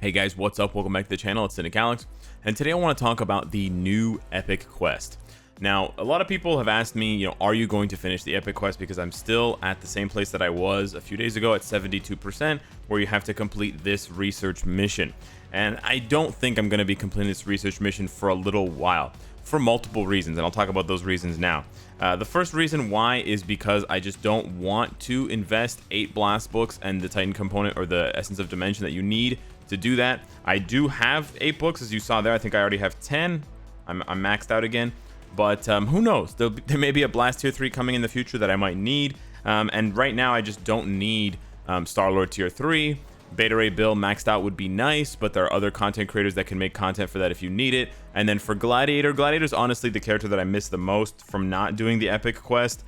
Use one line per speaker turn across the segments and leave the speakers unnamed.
Hey guys, what's up? Welcome back to the channel. It's Cynicalex, and today I want to talk about the new epic quest. Now, a lot of people have asked me, are you going to finish the epic quest? Because I'm still at the same place that I was a few days ago at 72%, where you have to complete this research mission. And I don't think I'm going to be completing this research mission for a little while, for multiple reasons, and I'll talk about those reasons now. The first reason why is because I just don't want to invest 8 blast books and the Titan component or the Essence of Dimension that you need to do that. I do have 8 books, as you saw there. I think I already have 10. I'm maxed out again, but who knows? There may be a blast tier 3 coming in the future that I might need, and right now I just don't need Star-Lord tier 3. Beta Ray Bill maxed out would be nice, but there are other content creators that can make content for that if you need it. And then for Gladiator's honestly the character that I miss the most from not doing the epic quest.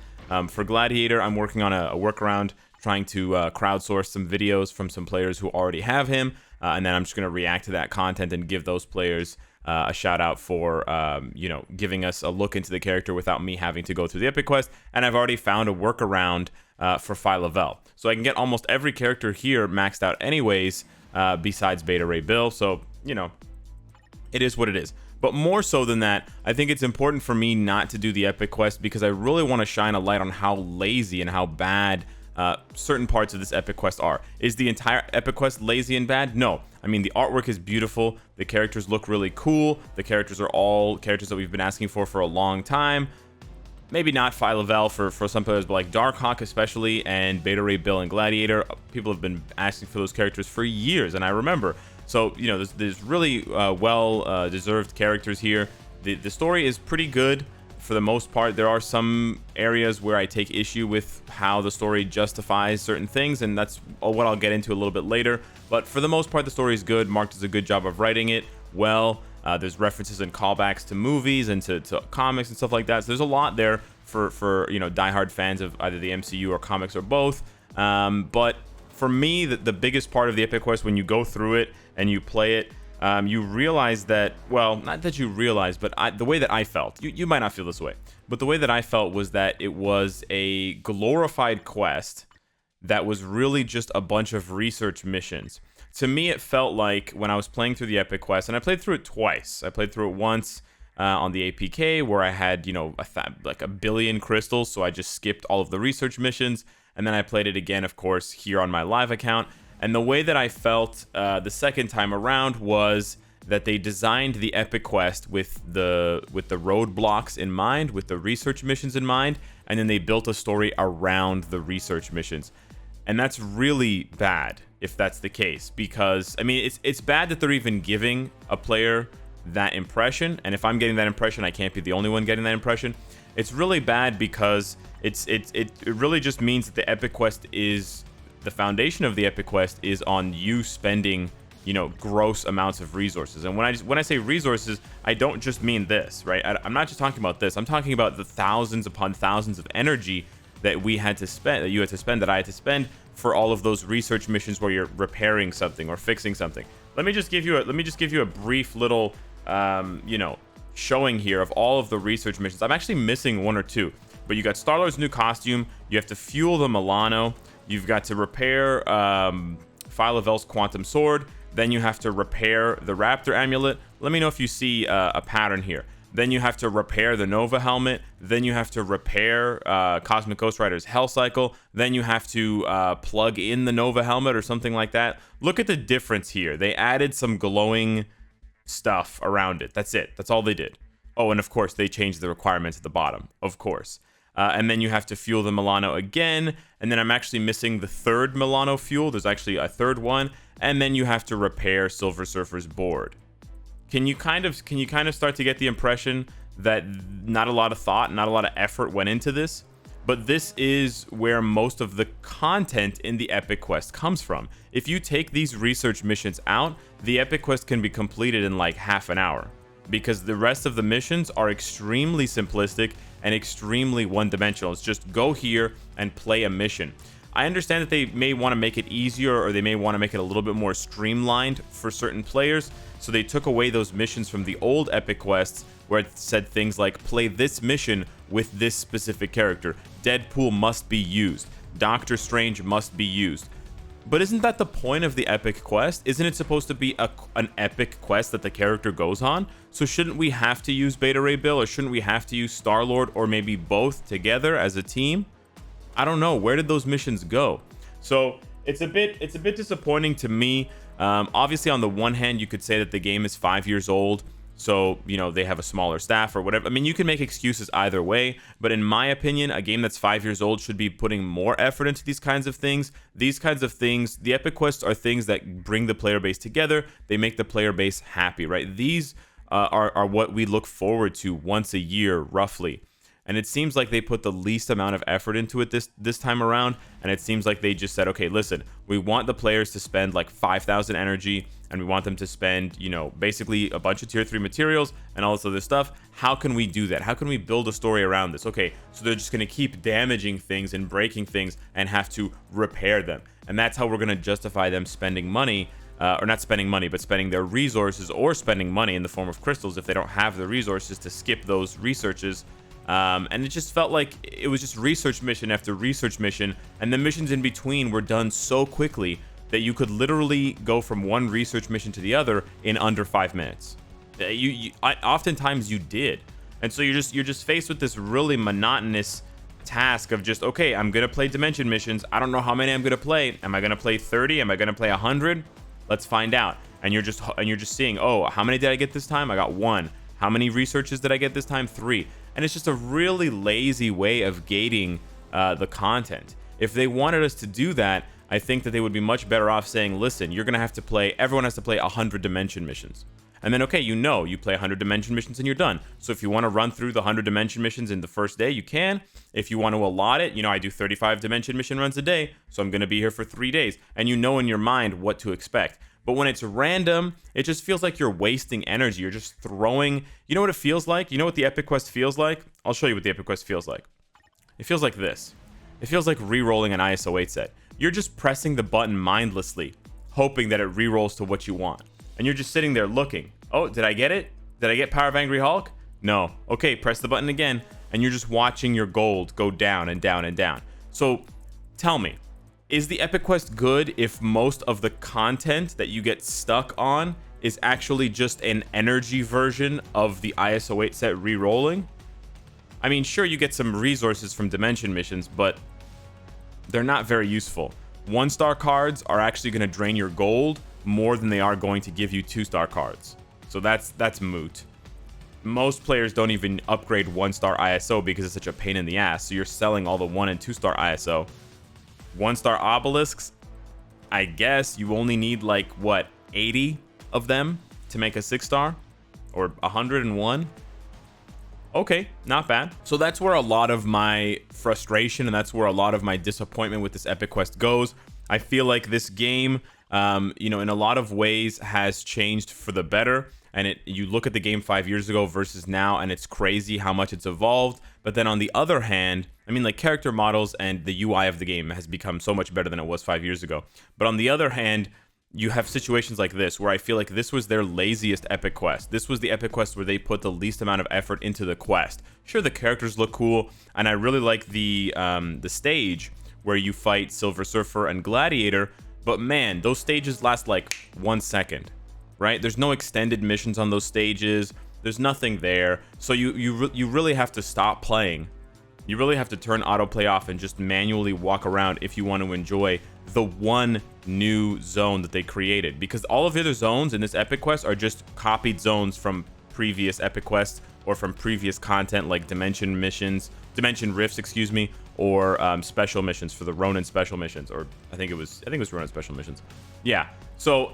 For Gladiator, I'm working on a workaround, trying to crowdsource some videos from some players who already have him, and then I'm just going to react to that content and give those players a shout out for giving us a look into the character without me having to go through the epic quest. And I've already found a workaround for Phyla-Vell, so I can get almost every character here maxed out anyways, besides Beta Ray Bill. So it is what it is. But more so than that, I think it's important for me not to do the epic quest because I really want to shine a light on how lazy and how bad certain parts of this epic quest are. Is the entire epic quest lazy and bad? No. I mean, the artwork is beautiful, the characters look really cool, the characters are all characters that we've been asking for a long time. Maybe not Phyla-Vell for some players, but like Darkhawk especially, and Beta Ray Bill and Gladiator, people have been asking for those characters for years, and I remember. So there's really deserved characters here. The story is pretty good for the most part. There are some areas where I take issue with how the story justifies certain things, and that's what I'll get into a little bit later. But for the most part, the story is good. Mark does a good job of writing it well. There's references and callbacks to movies and to comics and stuff like that. So there's a lot there for diehard fans of either the MCU or comics or both. But for me, the biggest part of the epic quest, when you go through it and you play it, you realize that, well, not that you realize, but the way that I felt, you might not feel this way, but the way that I felt was that it was a glorified quest that was really just a bunch of research missions. To me, it felt like when I was playing through the epic quest, and I played through it twice. I played through it once on the APK where I had, like a billion crystals, so I just skipped all of the research missions. And then I played it again, of course, here on my live account. And the way that I felt the second time around was that they designed the epic quest with the roadblocks in mind, with the research missions in mind, and then they built a story around the research missions. And that's really bad if that's the case, because I mean it's bad that they're even giving a player that impression, and if I'm getting that impression, I can't be the only one getting that impression. It's really bad because it really just means that the epic quest is the foundation of the epic quest is on you spending gross amounts of resources. And when I say resources, I don't just mean this, right? I'm not just talking about this. I'm talking about the thousands upon thousands of energy that we had to spend, that you had to spend, that I had to spend for all of those research missions where you're repairing something or fixing something. Let me just give you a brief little showing here of all of the research missions. I'm actually missing 1 or 2, but you got Star-Lord's new costume, you have to fuel the Milano, you've got to repair Phyla-Vell's quantum sword, then you have to repair the Raptor amulet. Let me know if you see a pattern here. Then you have to repair the Nova helmet. Then you have to repair Cosmic Ghost Rider's Hell Cycle. Then you have to plug in the Nova helmet or something like that. Look at the difference here. They added some glowing stuff around it. That's it. That's all they did. Oh, and of course, they changed the requirements at the bottom, of course. And then you have to fuel the Milano again. And then I'm actually missing the third Milano fuel. There's actually a third one. And then you have to repair Silver Surfer's board. Can you kind of start to get the impression that not a lot of thought, not a lot of effort went into this? But this is where most of the content in the epic quest comes from. If you take these research missions out, the epic quest can be completed in like half an hour, because the rest of the missions are extremely simplistic and extremely one-dimensional. It's just go here and play a mission. I understand that they may want to make it easier, or they may want to make it a little bit more streamlined for certain players, so they took away those missions from the old epic quests where it said things like play this mission with this specific character, Deadpool must be used, Doctor Strange must be used. But isn't that the point of the epic quest? Isn't it supposed to be an epic quest that the character goes on? So shouldn't we have to use Beta Ray Bill, or shouldn't we have to use Star-Lord, or maybe both together as a team? I don't know. Where did those missions go? So it's a bit disappointing to me. Obviously, on the one hand, you could say that the game is 5 years old, so they have a smaller staff or whatever. I mean, you can make excuses either way, but in my opinion, a game that's 5 years old should be putting more effort into these kinds of things. These kinds of things, the epic quests are things that bring the player base together. They make the player base happy, right? These are what we look forward to once a year, roughly. And it seems like they put the least amount of effort into it this time around. And it seems like they just said, okay, listen, we want the players to spend like 5,000 energy, and we want them to spend, basically a bunch of tier 3 materials and all this other stuff. How can we do that? How can we build a story around this? Okay, so they're just going to keep damaging things and breaking things and have to repair them. And that's how we're going to justify them spending money, or not spending money, but spending their resources, or spending money in the form of crystals if they don't have the resources to skip those researches. And it just felt like it was just research mission after research mission, and the missions in between were done so quickly that you could literally go from one research mission to the other in under 5 minutes. Oftentimes you did, and so you're just faced with this really monotonous task of just, okay, I'm gonna play dimension missions. I don't know how many I'm gonna play. Am I gonna play 30? Am I gonna play 100? Let's find out. And you're just seeing, oh, how many did I get this time? I got 1. How many researches did I get this time? 3. And it's just a really lazy way of gating the content. If they wanted us to do that, I think that they would be much better off saying, listen, everyone has to play 100 dimension missions. And then, okay, you play 100 dimension missions and you're done. So if you want to run through the 100 dimension missions in the first day, you can. If you want to allot it, I do 35 dimension mission runs a day, so I'm going to be here for 3 days. And you know in your mind what to expect. But when it's random, it just feels like you're wasting energy. You're just throwing. You know what it feels like? You know what the epic quest feels like? I'll show you what the epic quest feels like. It feels like this. It feels like re-rolling an ISO 8 set. You're just pressing the button mindlessly, hoping that it re-rolls to what you want. And you're just sitting there looking. Oh, did I get it? Did I get Power of Angry Hulk? No. Okay, press the button again. And you're just watching your gold go down and down and down. So tell me, is the epic quest good if most of the content that you get stuck on is actually just an energy version of the ISO 8 set re-rolling? I mean, sure, you get some resources from dimension missions, but they're not very useful. 1-star cards are actually going to drain your gold more than they are going to give you 2-star cards. So that's moot. Most players don't even upgrade 1-star ISO because it's such a pain in the ass. So you're selling all the 1 and 2-star ISO. 1-star obelisks, I guess you only need like, what, 80 of them to make a 6-star? Or 101? Okay, not bad. So that's where a lot of my frustration and that's where a lot of my disappointment with this epic quest goes. I feel like this game, in a lot of ways has changed for the better. And you look at the game 5 years ago versus now, and it's crazy how much it's evolved. But then on the other hand, I mean, like, character models and the UI of the game has become so much better than it was 5 years ago. But on the other hand, you have situations like this where I feel like this was their laziest epic quest. This was the epic quest where they put the least amount of effort into the quest. Sure, the characters look cool, and I really like the stage where you fight Silver Surfer and Gladiator. But man, those stages last like 1 second, right? There's no extended missions on those stages. There's nothing there. So you really have to stop playing. You really have to turn autoplay off and just manually walk around if you want to enjoy the one new zone that they created. Because all of the other zones in this epic quest are just copied zones from previous epic quests or from previous content like dimension rifts, or special missions for the Ronin special missions, or I think it was Ronin special missions. Yeah. So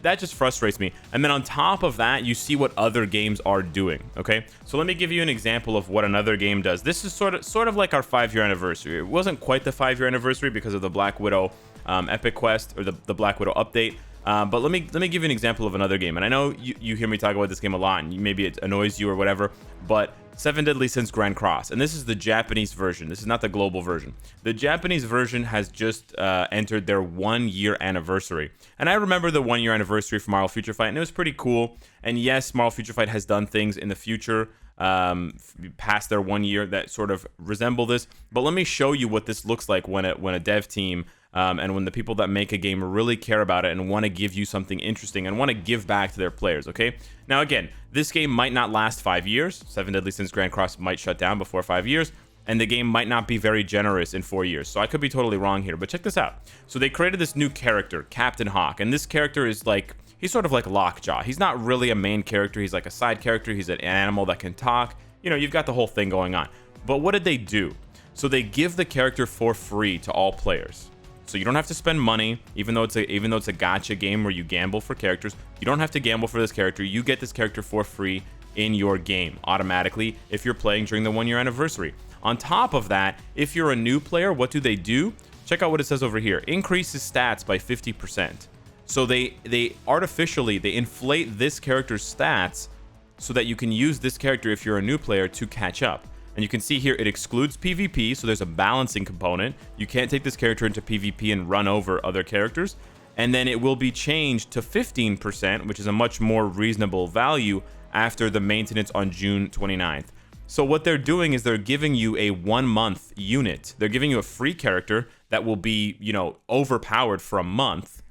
that just frustrates me. And then on top of that, you see what other games are doing. Okay, so let me give you an example of what another game does. This is sort of like our 5-year anniversary. It wasn't quite the 5-year anniversary because of the Black Widow epic quest, or the Black Widow update. But let me give you an example of another game. And I know you hear me talk about this game a lot, and maybe it annoys you or whatever, but 7 Deadly Sins Grand Cross, and this is the Japanese version. This is not the global version. The Japanese version has just entered their 1-year anniversary. And I remember the 1-year anniversary for Marvel Future Fight, and it was pretty cool. And yes, Marvel Future Fight has done things in the future past their 1 year that sort of resemble this. But let me show you what this looks like when a dev team and when the people that make a game really care about it and want to give you something interesting and want to give back to their players, okay? Now, again, this game might not last 5 years. 7 Deadly Sins Grand Cross might shut down before 5 years, and the game might not be very generous in 4 years. So I could be totally wrong here, but check this out. So they created this new character, Captain Hawk, and this character is like, he's sort of like Lockjaw. He's not really a main character. He's like a side character. He's an animal that can talk. You know, you've got the whole thing going on. But what did they do? So they give the character for free to all players. So you don't have to spend money, even though it's a gacha game where you gamble for characters. You don't have to gamble for this character. You get this character for free in your game automatically if you're playing during the 1-year anniversary. On top of that, if you're a new player, what do? Check out what it says over here. Increases stats by 50%. So they artificially inflate this character's stats so that you can use this character if you're a new player to catch up. And you can see here it excludes PvP, so there's a balancing component. You can't take this character into PvP and run over other characters. And then it will be changed to 15%, which is a much more reasonable value after the maintenance on June 29th. So what they're doing is they're giving you a 1-month unit. They're giving you a free character that will be, you know, overpowered for a month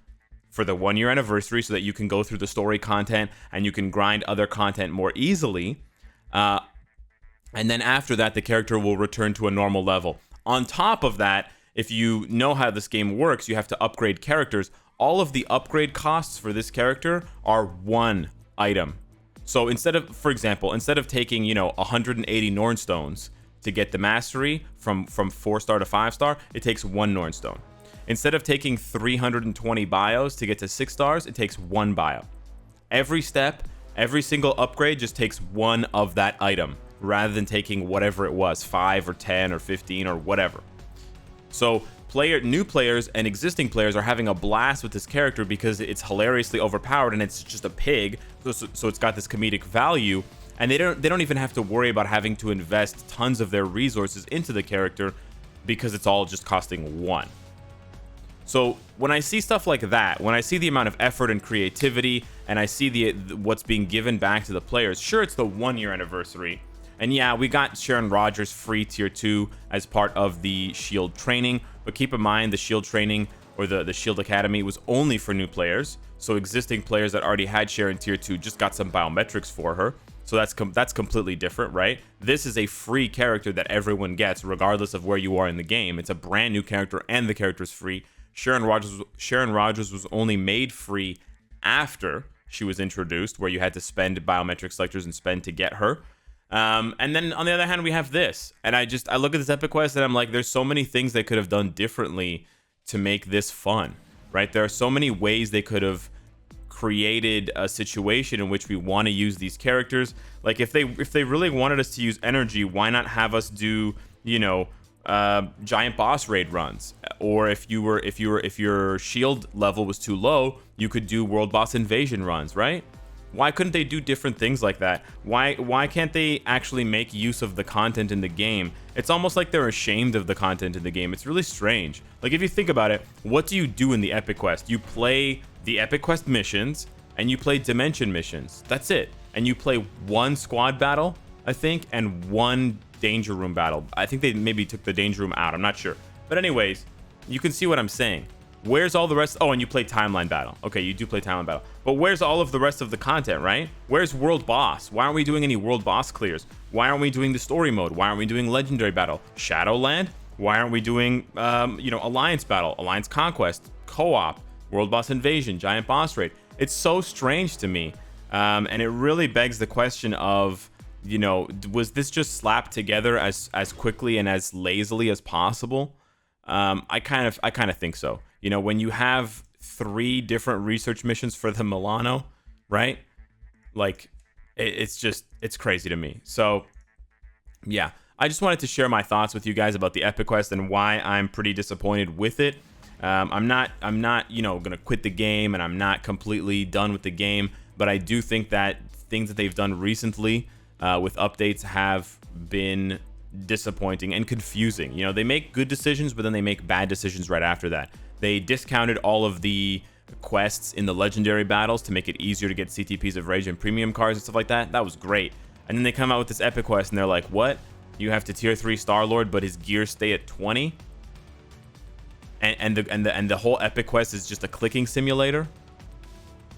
for the 1-year anniversary so that you can go through the story content and you can grind other content more easily. And then after that, the character will return to a normal level. On top of that, if you know how this game works, you have to upgrade characters. All of the upgrade costs for this character are 1 item. So instead of, for example, instead of taking, you know, 180 Nornstones to get the mastery from 4-star to 5-star, it takes 1 Nornstone. Instead of taking 320 bios to get to 6 stars, it takes 1 bio. Every step, every single upgrade just takes 1 of that item, rather than taking whatever it was, 5 or 10 or 15 or whatever. So new players and existing players are having a blast with this character because it's hilariously overpowered and it's just a pig, so it's got this comedic value, and they don't even have to worry about having to invest tons of their resources into the character because it's all just costing 1. So when I see stuff like that, when I see the amount of effort and creativity, and I see what's being given back to the players, sure, it's the 1-year anniversary. And yeah, we got Sharon Rogers free tier 2 as part of the Shield training, but keep in mind the Shield training or the Shield Academy was only for new players. So existing players that already had Sharon tier 2 just got some biometrics for her. So that's completely different, right? This is a free character that everyone gets regardless of where you are in the game. It's a brand new character and the character's free. Sharon Rogers was only made free after she was introduced, where you had to spend biometric selectors and spend to get her. And then on the other hand, we have this, and I look at this epic quest and I'm like, there's so many things they could have done differently to make this fun, right? There are so many ways they could have created a situation in which we want to use these characters. Like if they really wanted us to use energy, why not have us do, you know, giant boss raid runs? Or if your shield level was too low, you could do world boss invasion runs, right? Why couldn't they do different things like that? Why can't they actually make use of the content in the game? It's almost like they're ashamed of the content in the game. It's really strange. Like if you think about it, what do you do in the epic quest? You play the epic quest missions and you play dimension missions. That's it. And you play 1 squad battle, I think, and 1 danger room battle. I think they maybe took the danger room out. I'm not sure. But anyways, you can see what I'm saying. Where's all the rest? Oh, and you play timeline battle. Okay, you do play timeline battle. But where's all of the rest of the content, right? Where's world boss? Why aren't we doing any world boss clears? Why aren't we doing the story mode? Why aren't we doing legendary battle? Shadowland? Why aren't we doing, alliance battle, alliance conquest, co-op, world boss invasion, giant boss raid? It's so strange to me. And it really begs the question of, you know, was this just slapped together as quickly and as lazily as possible? I kind of think so. You know, when you have 3 different research missions for the Milano, right? Like, it's crazy to me. So, yeah, I just wanted to share my thoughts with you guys about the Epic Quest and why I'm pretty disappointed with it. I'm not, you know, gonna quit the game, and I'm not completely done with the game. But I do think that things that they've done recently with updates have been disappointing and confusing. You know, they make good decisions, but then they make bad decisions right after that. They discounted all of the quests in the legendary battles to make it easier to get CTPs of Rage and premium cards and stuff like that. That was great. And then they come out with this epic quest and they're like, what? You have to tier 3 Star-Lord, but his gears stay at 20? and the whole epic quest is just a clicking simulator,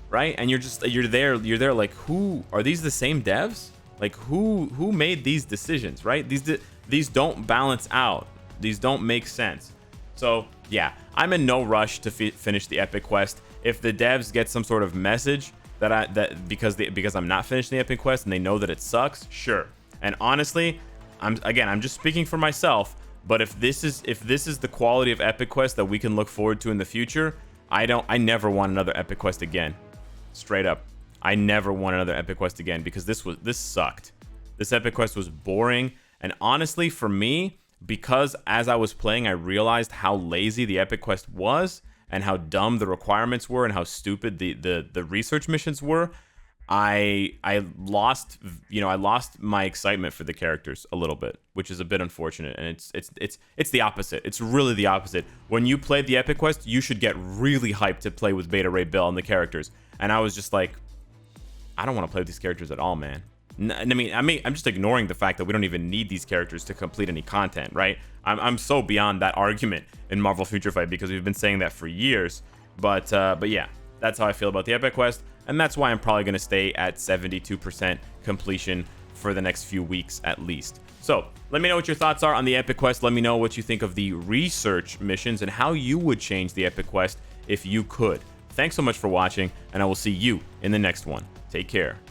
right? And you're there like, who are these? The same devs? Like, who made these decisions, right? These don't balance out. These don't make sense. So yeah, I'm in no rush to finish the epic quest. If the devs get some sort of message that because I'm not finishing the epic quest and they know that it sucks, sure. And honestly, I'm just speaking for myself, but if this is the quality of epic quest that we can look forward to in the future, I never want another epic quest again. Straight up, I never want another epic quest again, because this sucked. This epic quest was boring, and honestly, for me, because as I was playing, I realized how lazy the epic quest was and how dumb the requirements were and how stupid the research missions were. I lost my excitement for the characters a little bit, which is a bit unfortunate. And it's the opposite. It's really the opposite. When you play the epic quest, you should get really hyped to play with Beta Ray Bill and the characters. And I was just like, I don't want to play with these characters at all, man. I'm just ignoring the fact that we don't even need these characters to complete any content, right? I'm so beyond that argument in Marvel Future Fight, because we've been saying that for years. But yeah, that's how I feel about the epic quest, and that's why I'm probably going to stay at 72% completion for the next few weeks at least. So let me know what your thoughts are on the epic quest. Let me know what you think of the research missions and how you would change the epic quest if you could. Thanks so much for watching, and I will see you in the next one. Take care.